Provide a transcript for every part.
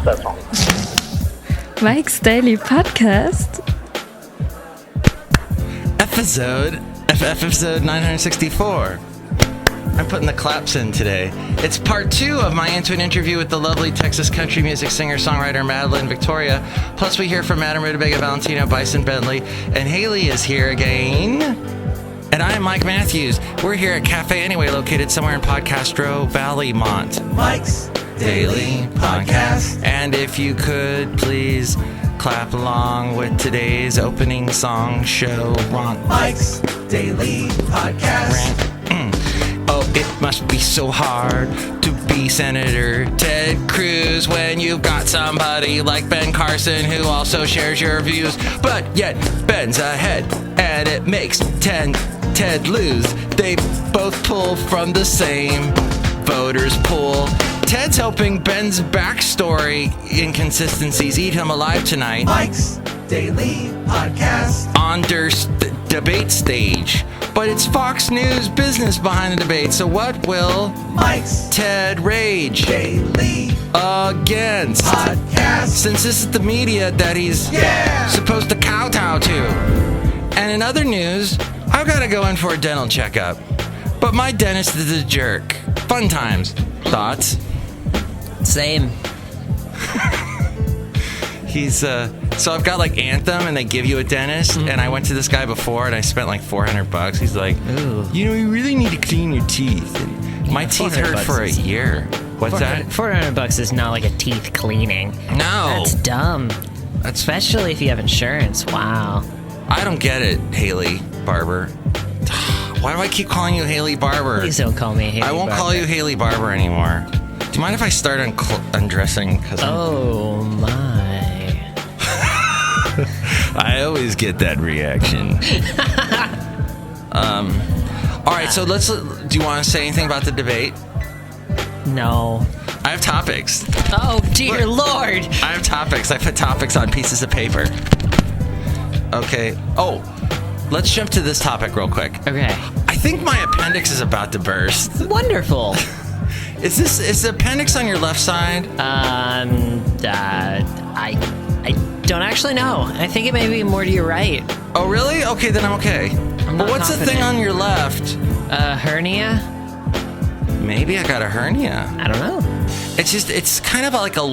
that song. Mike's Daily Podcast. Episode 964. I'm putting the claps in today. It's part 2 of my Into an interview with the lovely Texas country music singer-songwriter MADELYN Victoria. Plus we hear from Madame Rootabega, Valentino, Bison Bentley, and Chely is here again. And I am Mike Matthews. We're here at Cafe Anyway, located somewhere in Podcastro Valley, Mont. Mike's Daily Podcast. And if you could, please clap along with today's opening song show, Mike's Daily Podcast. Oh, it must be so hard to be Senator Ted Cruz when you've got somebody like Ben Carson who also shares your views, but yet Ben's ahead and it makes Ted lose. They both pull from the same voters pool. Ted's hoping Ben's backstory inconsistencies eat him alive tonight. Mike's Daily Podcast. On their debate stage. But it's Fox News business behind the debate, so what will Mike's Ted rage daily against podcast? Since this is the media that he's supposed to kowtow to. And in other news, I've got to go in for a dental checkup. But my dentist is a jerk. Fun times. Thoughts? Same. He's so I've got like Anthem and they give you a dentist, and I went to this guy before and I spent like $400. He's like, ooh, you know, you really need to clean your teeth. And my teeth hurt for a year. What's that? $400 is not like a teeth cleaning. No, that's dumb. Especially if you have insurance. Wow. I don't get it, Haley Barber. Why do I keep calling you Haley Barber? Please don't call me Haley Barber. I won't call you Haley Barber anymore. Do you mind if I start undressing? Oh my. I always get that reaction. All right, so do you want to say anything about the debate? No. I have topics. Oh, dear Lord. I have topics. I put topics on pieces of paper. Okay. Oh, let's jump to this topic real quick. Okay. I think my appendix is about to burst. Wonderful. Is the appendix on your left side? I don't actually know. I think it may be more to your right. Oh, really? Okay, then I'm okay. But what's the thing on your left? Hernia? Maybe I got a hernia. I don't know. It's kind of like a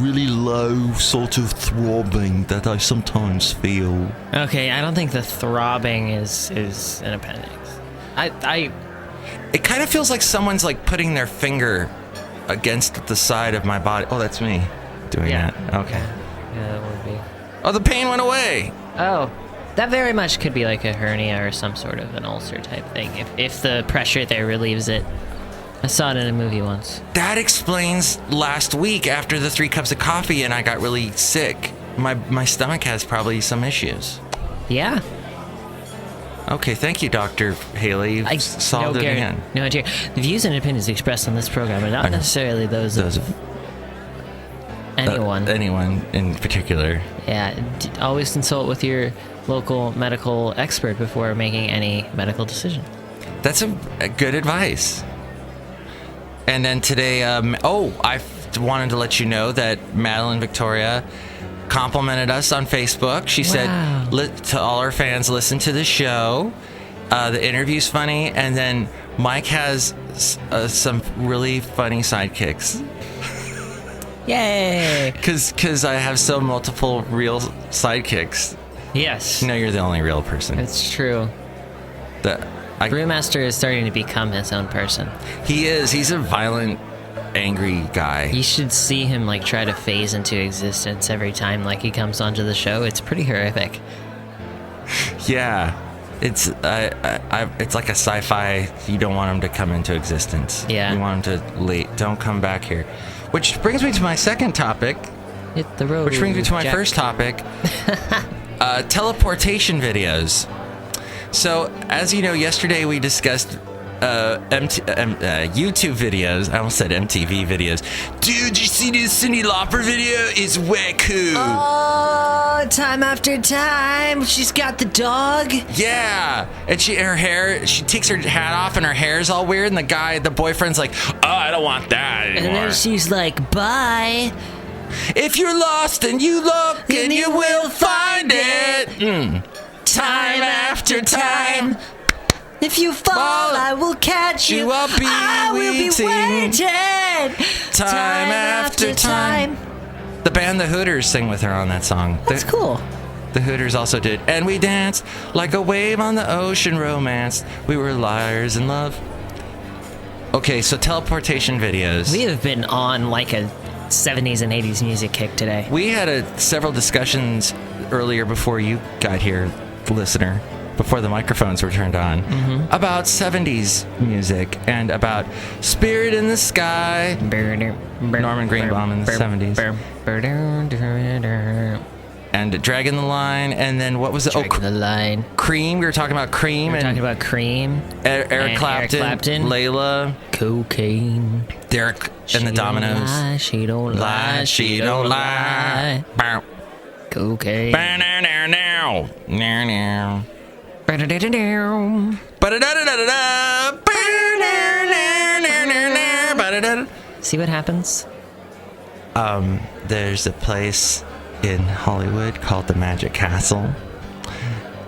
really low sort of throbbing that I sometimes feel. Okay, I don't think the throbbing is an appendix. It kind of feels like someone's like putting their finger against the side of my body. Oh, that's me doing that. Okay. Yeah, that would be. Oh, the pain went away. Oh, that very much could be like a hernia or some sort of an ulcer type thing. If the pressure there relieves it. I saw it in a movie once. That explains last week after the 3 cups of coffee and I got really sick. My stomach has probably some issues. Yeah. Okay, thank you, Dr. Haley. You've solved it again. No, dear. The views and opinions expressed on this program are not necessarily those of anyone. Anyone in particular. Yeah, always consult with your local medical expert before making any medical decision. That's a good advice. And then today, I wanted to let you know that MADELYN Victoria complimented us on Facebook. She said to all our fans, listen to the show. The interview's funny. And then Mike has some really funny sidekicks. Yay! Because I have so multiple real sidekicks. Yes. No, you're the only real person. It's true. Brewmaster is starting to become his own person. He is. He's a violent, angry guy. You should see him like try to phase into existence every time like he comes onto the show. It's pretty horrific. Yeah. It's it's like a sci-fi. You don't want him to come into existence. Yeah. You want him to don't come back here. Which brings me to my second topic. Hit the road. Which brings me to my first topic. Teleportation videos. So, as you know, yesterday we discussed YouTube videos. I almost said MTV videos. Dude, you see this Cyndi Lauper video? It's way cool. Oh, Oh, time after time. She's got the dog. Yeah, and she takes her hat off and her hair's all weird, and the boyfriend's like, oh, I don't want that anymore. And then she's like, bye. If you're lost and you look and you will find it. Time after time. If you fall, I will catch you. I will be waiting. Time after time. The band The Hooters sing with her on that song. That's cool. The Hooters also did. And we danced like a wave on the ocean, romance. We were liars in love. Okay, so teleportation videos. We have been on like a 70s and 80s music kick today. We had several discussions earlier before you got here, listener, before the microphones were turned on, about 70s music and about Spirit in the Sky, Norman Greenbaum in the 70s, and Dragging the Line, and then what was it? Dragging the Line. Cream. We were talking about Cream. Cream. Eric Clapton, Layla, Cocaine, Derek and the Dominoes. She don't lie. She don't lie. Cocaine. See what happens? There's a place in Hollywood called the Magic Castle,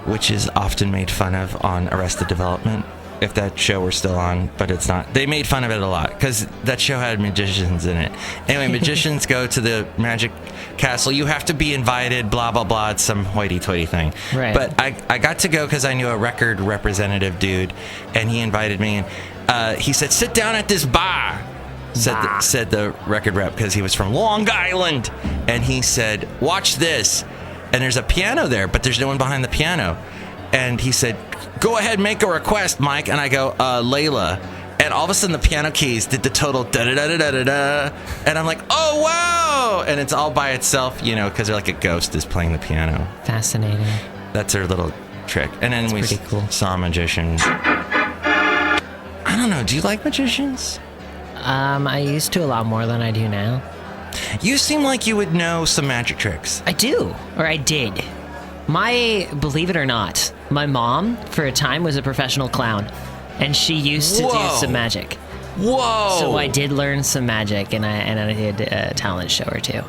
which is often made fun of on Arrested Development, if that show were still on, but it's not. They made fun of it a lot because that show had magicians in it. Anyway, magicians go to the Magic Castle. You have to be invited, blah, blah, blah. It's some hoity-toity thing. Right. But I got to go because I knew a record representative dude, and he invited me. And he said, sit down at this bar, said the record rep, because he was from Long Island. And he said, watch this. And there's a piano there, but there's no one behind the piano. And he said, go ahead, make a request, Mike. And I go, Layla. And all of a sudden the piano keys did the total da-da-da-da-da-da. And I'm like, oh, wow. And it's all by itself, because they're like a ghost is playing the piano. Fascinating. That's her little trick. And then we saw a magician. I don't know. Do you like magicians? I used to a lot more than I do now. You seem like you would know some magic tricks. I do. Or I did. Believe it or not, my mom, for a time, was a professional clown. And she used to do some magic. Whoa! So I did learn some magic, and I did a talent show or two.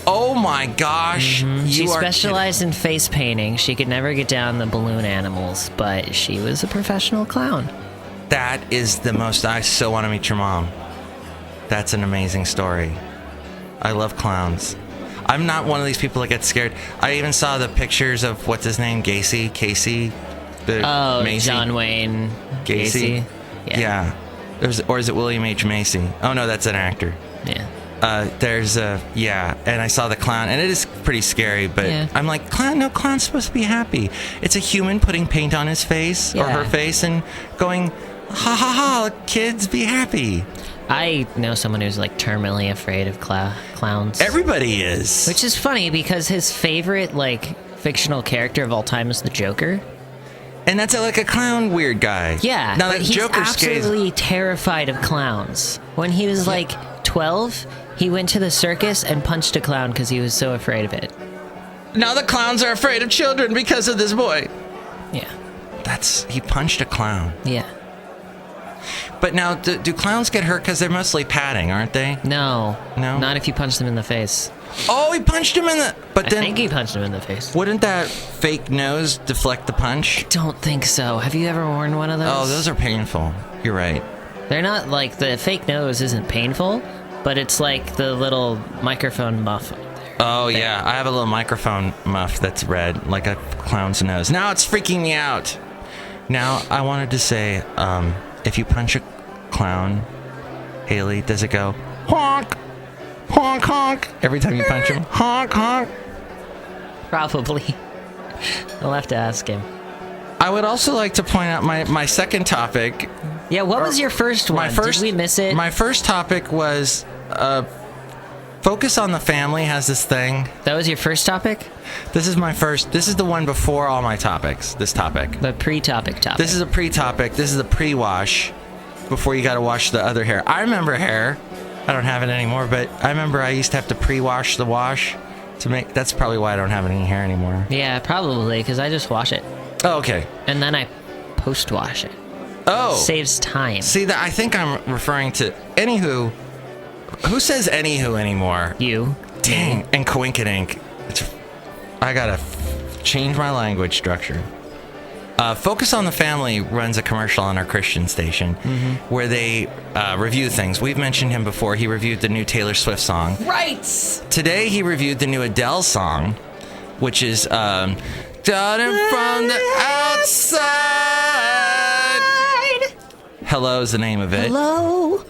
Oh my gosh! She specialized in face painting. She could never get down the balloon animals, but she was a professional clown. That is the most... I so want to meet your mom. That's an amazing story. I love clowns. I'm not one of these people that get scared. I even saw the pictures of, what's his name? Casey? Macy? John Wayne Gacy? Yeah. Or is it William H. Macy? Oh, no, that's an actor. Yeah. And I saw the clown, and it is pretty scary, but I'm like, clown's supposed to be happy. It's a human putting paint on his face or her face and going, ha ha ha, kids, be happy. I know someone who's like terminally afraid of clowns. Everybody is. Which is funny because his favorite fictional character of all time is the Joker. And that's like a clown weird guy. Yeah, now, but he's absolutely terrified of clowns. When he was 12, he went to the circus and punched a clown because he was so afraid of it. Now the clowns are afraid of children because of this boy. Yeah. He punched a clown. Yeah. But now, do clowns get hurt because they're mostly padding, aren't they? No. Not if you punch them in the face. Oh, he punched him in the... But then, I think he punched him in the face. Wouldn't that fake nose deflect the punch? I don't think so. Have you ever worn one of those? Oh, those are painful. You're right. They're not the fake nose isn't painful, but it's like the little microphone muff. Oh, yeah. I have a little microphone muff that's red, like a clown's nose. Now it's freaking me out. Now, I wanted to say, if you punch a clown, Haley, does it go honk, honk, honk every time you punch him? Honk, honk. Probably. I'll have to ask him. I would also like to point out my second topic. Yeah, what was your first one? Did we miss it? My first topic was Focus on the Family has this thing. That was your first topic? This is my first. This is the one before all my topics. This topic. The pre-topic topic. This is a pre-topic. This is a pre-wash before you got to wash the other hair. I remember hair. I don't have it anymore, but I remember I used to have to pre-wash the wash That's probably why I don't have any hair anymore. Yeah, probably, because I just wash it. Oh, okay. And then I post-wash it. Oh. Saves time. See, that I think I'm referring to anywho. Who says anywho anymore? You. Dang. And coinkadink. I gotta change my language structure. Focus on the Family runs a commercial on our Christian station where they review things. We've mentioned him before. He reviewed the new Taylor Swift song. Right. Today he reviewed the new Adele song, which is Starting from the Outside. Hello is the name of it. Hello.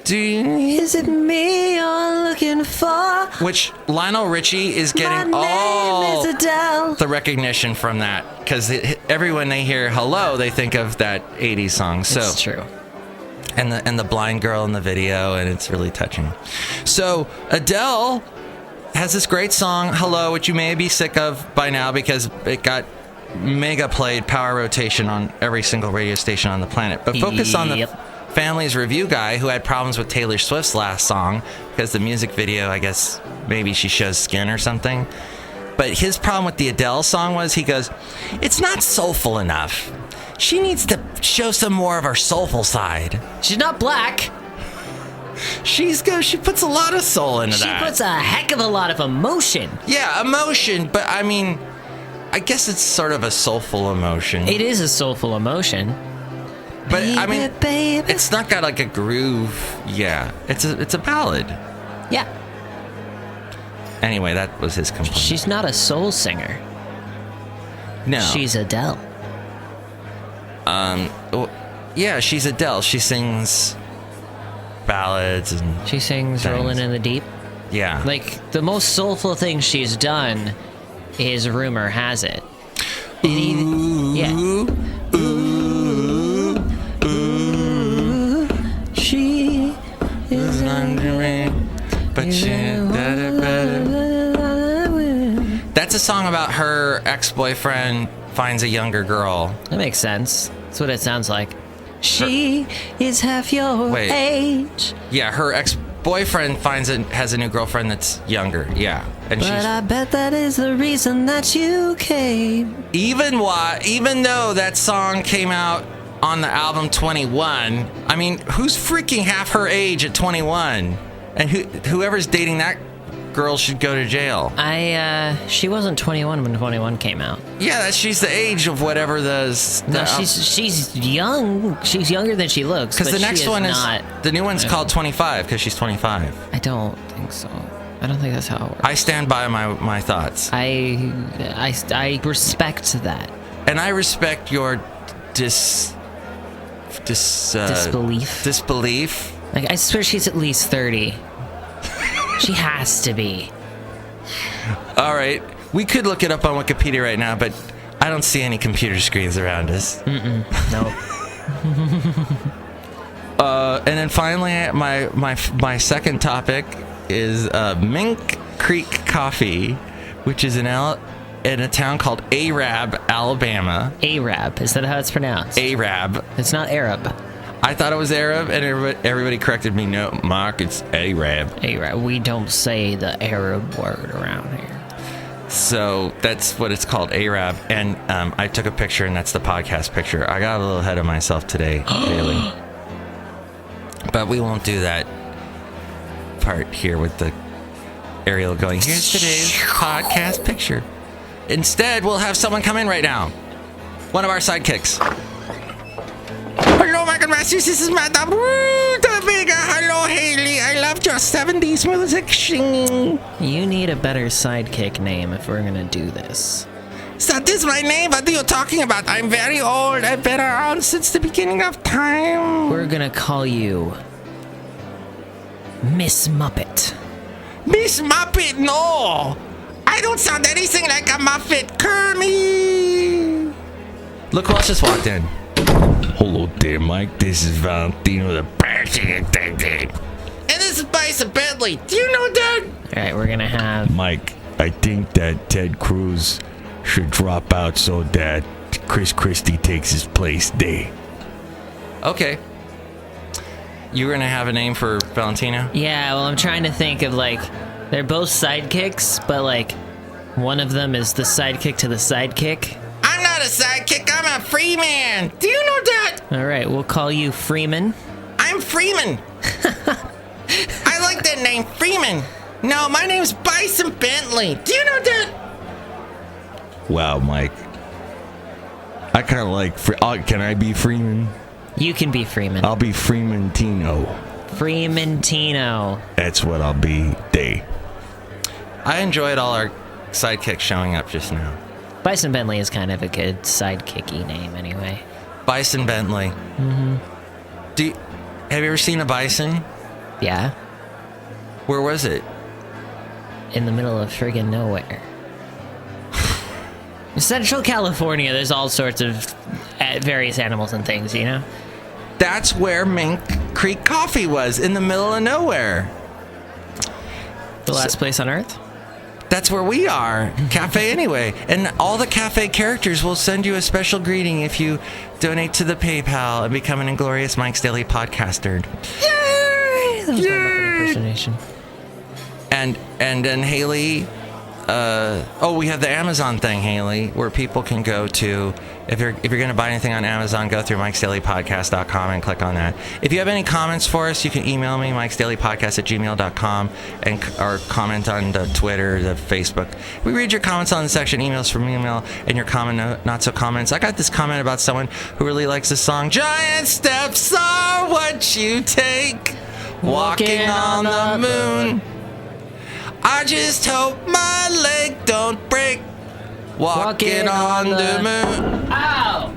Is it me you're looking for? Which Lionel Richie is getting all the recognition from that, because everyone they hear hello, they think of that 80s song. So it's true. And the blind girl in the video, and it's really touching. So Adele has this great song, Hello, which you may be sick of by now because it got mega played power rotation on every single radio station on the planet. But focus on the Family's review guy who had problems with Taylor Swift's last song because the music video, I guess maybe she shows skin or something. But his problem with the Adele song was, he goes, it's not soulful enough. She needs to show some more of her soulful side. She's not black. She puts a lot of soul into that. She puts a heck of a lot of emotion. Yeah, emotion, but I mean, I guess it's sort of a soulful emotion. It is a soulful emotion. But baby, I mean, baby. It's not got like a groove. Yeah, it's a ballad. Yeah. Anyway, that was his complaint. She's not a soul singer. No. She's Adele. Well, yeah, she's Adele. She sings ballads and she sings things. Rolling in the Deep. Yeah. Like, the most soulful thing she's done is Rumor Has It. Ooh, yeah. Ooh, she is wondering, but that's a song about her ex-boyfriend finds a younger girl. That makes sense. That's what it sounds like. She is half your age. Yeah, her ex-boyfriend has a new girlfriend that's younger. Yeah, and I bet that is the reason that you came. Even though that song came out on the album 21, I mean, who's freaking half her age at 21? And whoever's dating that girl should go to jail. She wasn't 21 when 21 came out. Yeah, she's the age of whatever she's young. She's younger than she looks. Because the next one is the new one's called 25 because she's 25. I don't think so. I don't think that's how it works. I stand by my thoughts. I respect that. And I respect your disbelief. Like, I swear she's at least 30. She has to be. All right. We could look it up on Wikipedia right now, but I don't see any computer screens around us. Nope. And then finally, my second topic is Mink Creek Coffee, which is in a town called Arab, Alabama. Arab. Is that how it's pronounced? Arab. It's not Arab. I thought it was Arab, and everybody corrected me. No, Mark, it's Arab. Arab. We don't say the Arab word around here. So that's what it's called, Arab. And I took a picture, and that's the podcast picture. I got a little ahead of myself today, Bailey. But we won't do that part here with the Ariel going, here's today's podcast picture. Instead, we'll have someone come in right now. One of our sidekicks. Hello, Michael Matthews. This is Madame Rootabega. Hello, Haley. I loved your 70s music singing. You need a better sidekick name if we're gonna do this. That is my name. What are you talking about? I'm very old. I've been around since the beginning of time. We're gonna call you Miss Muppet. Miss Muppet? No. I don't sound anything like a Muppet. Kermit. Look who else just walked in. Hello there, Mike. This is Valentino, the president. And this is Bison Bentley. Do you know that? All right, we're gonna have Mike. I think that Ted Cruz should drop out so that Chris Christie takes his place there. Okay. You were gonna have a name for Valentino? Yeah, well, I'm trying to think of like They're both sidekicks, but like one of them is the sidekick to the sidekick. I'm not a sidekick, I'm a free man. Do you know that? All right, we'll call you Freeman. I'm Freeman. I like that name, Freeman. No, my name's Bison Bentley. Do you know that? Wow, Mike. I kind of like... can I be Freeman? You can be Freeman. I'll be Freemantino. Freemantino. That's what I'll be. I enjoyed all our sidekicks showing up just now. Bison Bentley is kind of a good sidekicky name anyway. Bison Bentley. Mm-hmm. Have you ever seen a bison? Yeah. Where was it? In the middle of friggin' nowhere. Central California, there's all sorts of various animals and things, you know? That's where Mink Creek Coffee was, in the middle of nowhere. The last place on Earth? That's where we are. Cafe anyway. And all the cafe characters will send you a special greeting if you donate to the PayPal and become an Inglorious Mike's Daily Podcaster. Yay! That was my Muppet impersonation. And then Haley... we have the Amazon thing, Haley, where people can go to. If you're going to buy anything on Amazon, go through mikesdailypodcast.com and click on that. If you have any comments for us, you can email me, mikesdailypodcast@gmail.com, or comment on the Twitter, the Facebook. We read your comments on the section, emails from email, and your comment, not so comments. I got this comment about someone who really likes the song, Giant Steps Are What You Take, Walking on the Moon. I just hope my leg don't break. Walking on the moon. Ow!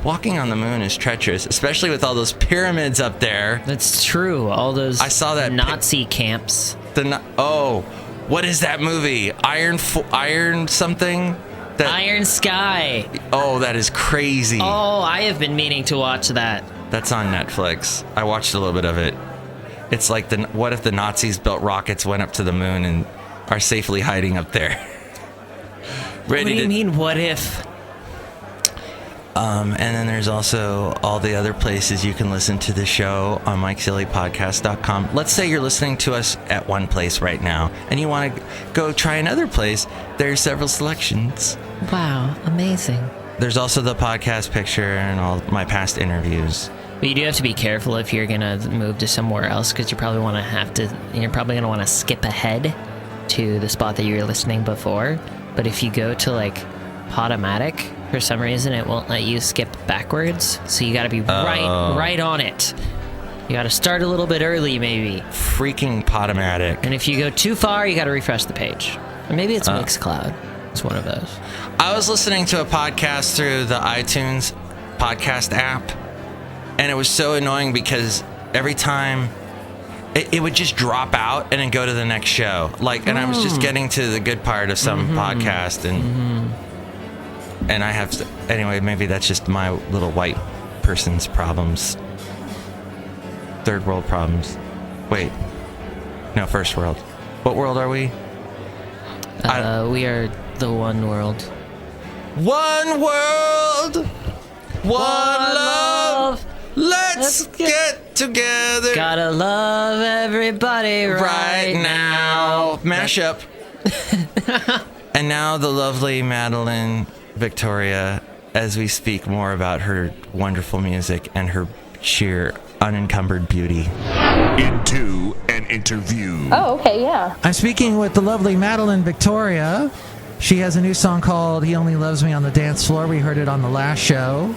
Walking on the moon is treacherous, especially with all those pyramids up there. That's true. All those I saw that Nazi camps. What is that movie? Iron something? Iron Sky. Oh, that is crazy. Oh, I have been meaning to watch that. That's on Netflix. I watched a little bit of it. It's like what if the Nazis built rockets, went up to the moon, and are safely hiding up there? What do you mean, what if? And then there's also all the other places you can listen to the show on MikeSillyPodcast.com. Let's say you're listening to us at one place right now, and you want to go try another place. There's several selections. Wow, amazing. There's also the podcast picture and all my past interviews. But you do have to be careful if you're gonna move to somewhere else, because you're probably gonna want to skip ahead to the spot that you were listening before. But if you go to like Podomatic, for some reason it won't let you skip backwards. So you got to be right on it. You got to start a little bit early, maybe. Freaking Podomatic. And if you go too far, you got to refresh the page. Or maybe it's Mixcloud. It's one of those. I was listening to a podcast through the iTunes podcast app. And it was so annoying because every time it would just drop out and then go to the next show. And I was just getting to the good part of some podcast, and I have to, anyway, maybe that's just my little white person's problems. Third world problems. Wait. No, first world. What world are we? We are the one world. One world! One love! Let's get together. Gotta love everybody right now. Mashup. And now the lovely Madelyn Victoria, as we speak more about her wonderful music and her sheer unencumbered beauty. Into an interview. Oh, okay, yeah. I'm speaking with the lovely Madelyn Victoria. She has a new song called He Only Loves Me on the Dance Floor. We heard it on the last show.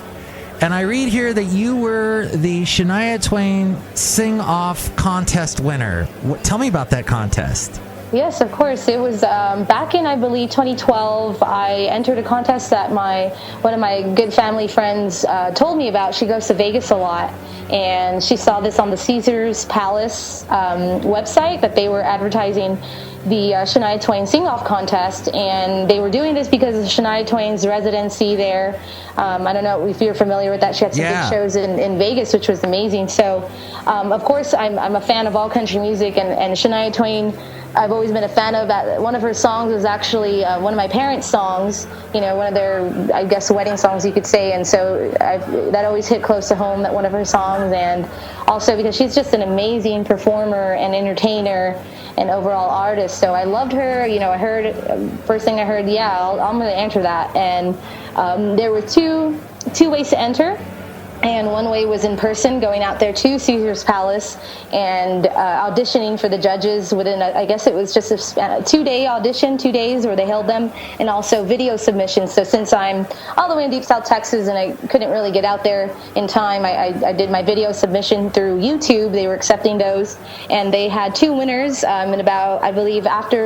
And I read here that you were the Shania Twain Sing-Off contest winner. Tell me about that contest. Yes, of course. It was back in, I believe, 2012. I entered a contest that one of my good family friends told me about. She goes to Vegas a lot, and she saw this on the Caesars Palace website that they were advertising the Shania Twain Sing-Off contest, and they were doing this because of Shania Twain's residency there. I don't know if you're familiar with that. She had some big shows in Vegas, which was amazing. So, of course, I'm a fan of all country music, and Shania Twain I've always been a fan of. One of her songs was actually one of my parents' songs, one of their, I guess, wedding songs, you could say. And so that always hit close to home, that one of her songs. And also because she's just an amazing performer and entertainer and overall artist. So I loved her. I heard, first thing I heard, I'm going to enter that. And there were two ways to enter. And one way was in person, going out there to Caesar's Palace and auditioning for the judges within, I guess it was just a 2-day audition, 2 days where they held them, and also video submissions. So since I'm all the way in Deep South Texas and I couldn't really get out there in time, I did my video submission through YouTube. They were accepting those, and they had 2 winners. And about, I believe, after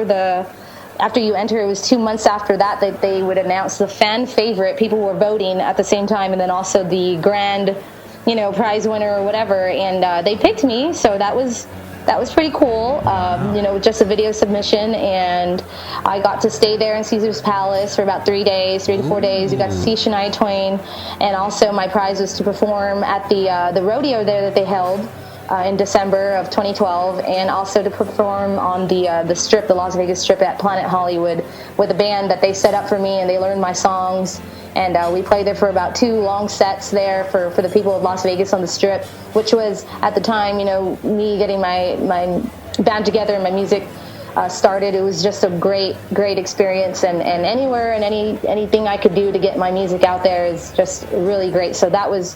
you enter, it was 2 months after that they would announce the fan favorite. People were voting at the same time, and then also the grand, prize winner or whatever. And they picked me, so that was pretty cool. Just a video submission, and I got to stay there in Caesar's Palace for about 3 to 4 days. We got to see Shania Twain, and also my prize was to perform at the rodeo there that they held. In December of 2012, and also to perform on the strip, the Las Vegas Strip at Planet Hollywood, with a band that they set up for me, and they learned my songs, and we played there for about 2 long sets there for the people of Las Vegas on the Strip, which was at the time, me getting my band together and my music started. It was just a great experience, and anywhere and anything I could do to get my music out there is just really great. So that was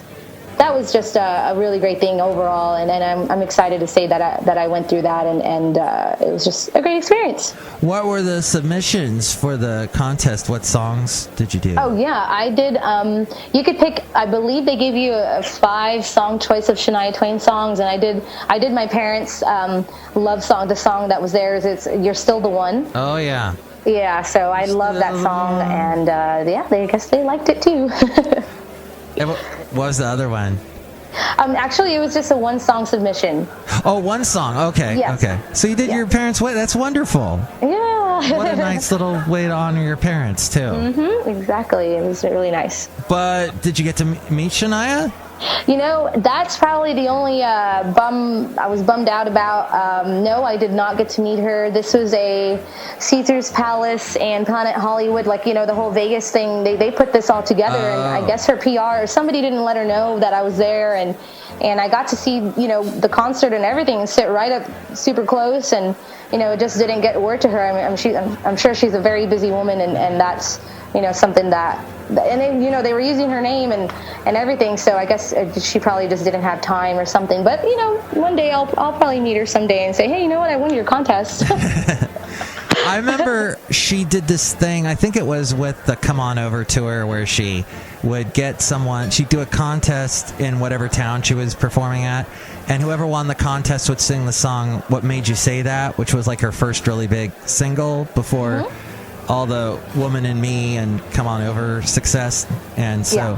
just a really great thing overall, and I'm excited to say that I went through that, and it was just a great experience. What were the submissions for the contest? What songs did you do? Oh yeah, I did. You could pick. I believe they gave you a 5-song choice of Shania Twain songs, and I did my parents' love song. The song that was theirs. It's "You're Still the One." Oh yeah. Yeah, so I love that song, and I guess they liked it too. What was the other one? Actually, it was just a 1-song submission. Oh, 1 song. Okay. Yes. Okay. So you did your parents' way. That's wonderful. Yeah. What a nice little way to honor your parents too. Mm-hmm. Exactly. It was really nice. But did you get to meet Shania? That's probably the only I was bummed out about. No, I did not get to meet her. This was a Caesar's Palace and Planet Hollywood, the whole Vegas thing. They put this all together, and I guess her PR or somebody didn't let her know that I was there, and I got to see the concert and everything, and sit right up super close, and just didn't get word to her. I'm sure she's a very busy woman, and that's something that. And they were using her name and everything, so I guess she probably just didn't have time or something. But one day I'll probably meet her someday and say, hey, you know what, I won your contest. I remember she did this thing, I think it was with the Come On Over tour, where she would get someone, she'd do a contest in whatever town she was performing at, and whoever won the contest would sing the song What Made You Say That, which was like her first really big single before all the Woman in Me and Come On Over success. And so,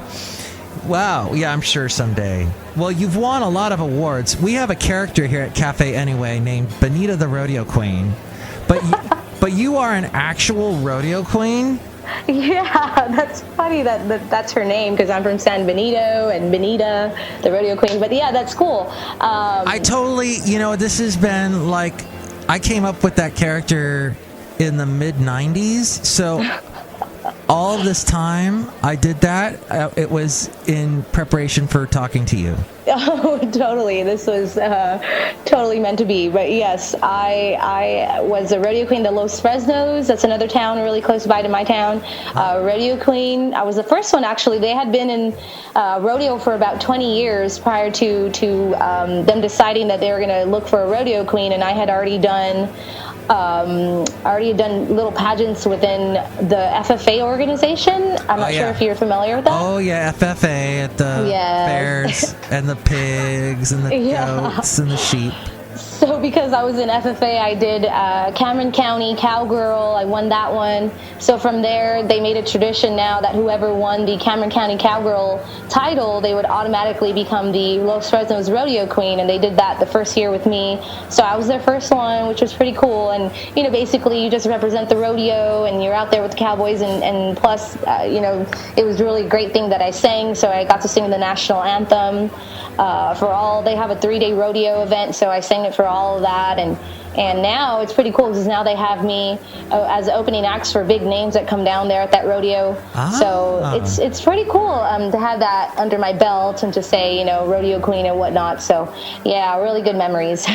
wow, yeah, I'm sure someday. Well, you've won a lot of awards. We have a character here at Cafe Anyway named Benita the Rodeo Queen, but you are an actual rodeo queen? Yeah, that's funny that's her name, because I'm from San Benito, and Benita the Rodeo Queen. But yeah, that's cool. I totally, this has been like, I came up with that character in the mid-90s, so all of this time I did that. It was in preparation for talking to you. Oh, totally. This was totally meant to be. But yes, I was a rodeo queen at Los Fresnos. That's another town really close by to my town. Rodeo Queen. I was the first one, actually. They had been in rodeo for about 20 years prior to them deciding that they were going to look for a rodeo queen, and I had already done little pageants within the FFA organization. I'm not sure if you're familiar with that. Oh yeah, FFA at the fairs, and the pigs and the goats and the sheep. So because I was in FFA, I did Cameron County Cowgirl. I won that one. So from there, they made a tradition now that whoever won the Cameron County Cowgirl title, they would automatically become the Los Fresnos Rodeo Queen, and they did that the first year with me. So I was their first one, which was pretty cool. And, basically you just represent the rodeo, and you're out there with the cowboys, and plus, it was really a great thing that I sang. So I got to sing the national anthem. They have a 3-day rodeo event, so I sang it for all of that, and now it's pretty cool because now they have me as opening acts for big names that come down there at that rodeo. So it's pretty cool to have that under my belt and to say, you know, Rodeo Queen and whatnot. So yeah, really good memories.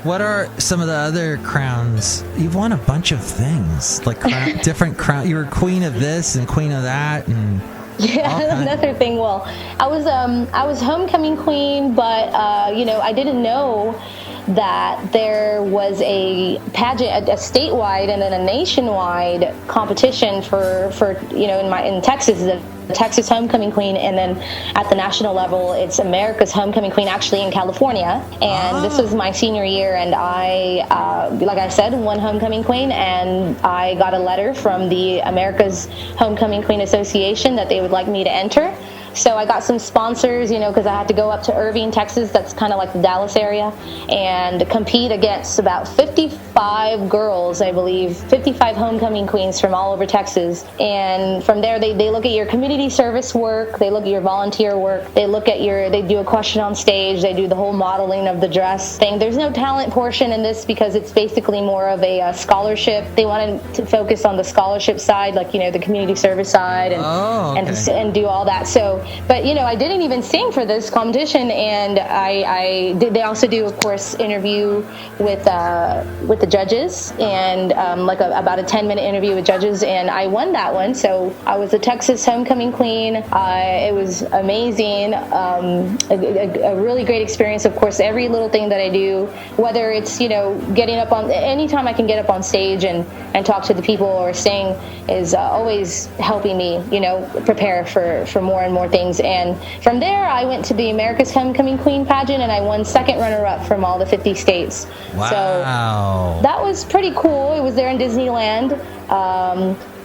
What are some of the other crowns? You've won a bunch of things, like different crown. You were queen of this and queen of that, and yeah, another thing. Well, I was homecoming queen, but you know, I didn't know that there was a pageant, a statewide and then a nationwide competition for you know, in Texas, the Texas Homecoming Queen, and then at the national level, it's America's Homecoming Queen, actually in California. And this was my senior year, and I, like I said, won Homecoming Queen, and I got a letter from the America's Homecoming Queen Association that they would like me to enter. So I got some sponsors, you know, because I had to go up to Irving, Texas, that's kind of like the Dallas area, and compete against about 55 girls, I believe, 55 homecoming queens from all over Texas. And from there, they look at your community service work, they look at your volunteer work, they look at they do a question on stage, they do the whole modeling of the dress thing. There's no talent portion in this because it's basically more of a scholarship. They wanted to focus on the scholarship side, like, you know, the community service side and do all that. So, but you know, I didn't even sing for this competition, and I did. They also do, of course, interview with the judges, and about a 10-minute interview with judges, and I won that one. So I was the Texas Homecoming Queen. It was amazing, a really great experience. Of course, every little thing that I do, whether it's, you know, getting up on, anytime I can get up on stage and talk to the people or sing, is always helping me, you know, prepare for more and more things. And from there, I went to the America's Homecoming Queen pageant, and I won second runner-up from all the 50 states. Wow. So that was pretty cool. It was there in Disneyland.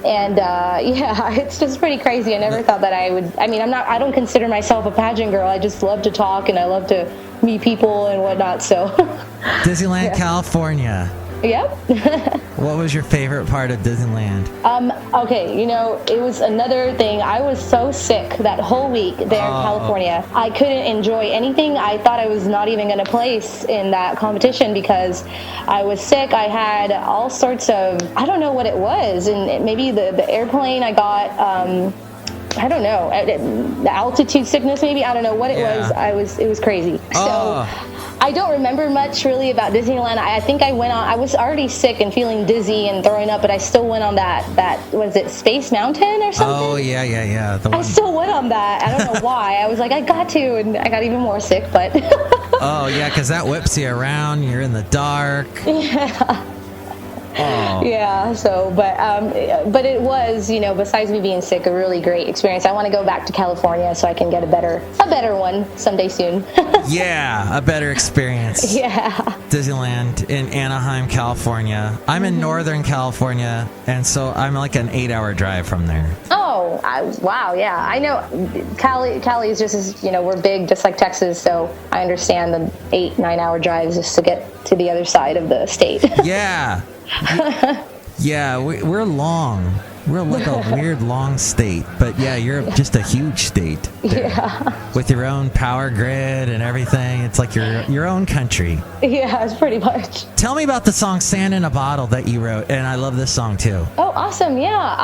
Yeah, it's just pretty crazy. I never thought that I would. I mean, I don't consider myself a pageant girl. I just love to talk, and I love to meet people and whatnot. So Disneyland, yeah. California. Yep. What was your favorite part of Disneyland? Okay, you know, it was another thing. I was so sick that whole week there in California. I couldn't enjoy anything. I thought I was not even going to place in that competition because I was sick. I had all sorts of, I don't know what it was, and maybe the airplane I got, I don't know, the altitude sickness maybe, I don't know what it was. It was crazy. So I don't remember much really about Disneyland. I think I went on, I was already sick and feeling dizzy and throwing up, but I still went on that was it Space Mountain or something? Oh, yeah. I still went on that. I don't know why. I was like, I got to, and I got even more sick, but. Oh, yeah, because that whips you around. You're in the dark. Yeah. Oh. Yeah, so, but it was, you know, besides me being sick, a really great experience. I want to go back to California so I can get a better one someday soon. Yeah, a better experience. Yeah. Disneyland in Anaheim, California. I'm in Northern California, and so I'm like an 8-hour drive from there. Oh, wow, yeah. I know Cali is just as, you know, we're big just like Texas, so I understand the 8-9 hour drives just to get to the other side of the state. Yeah. Yeah, we're long. We're like a weird long state, but yeah, you're just a huge state. Yeah. With your own power grid and everything, it's like your own country. Yeah, it's pretty much. Tell me about the song "Sand in a Bottle" that you wrote, and I love this song too. Oh, awesome! Yeah.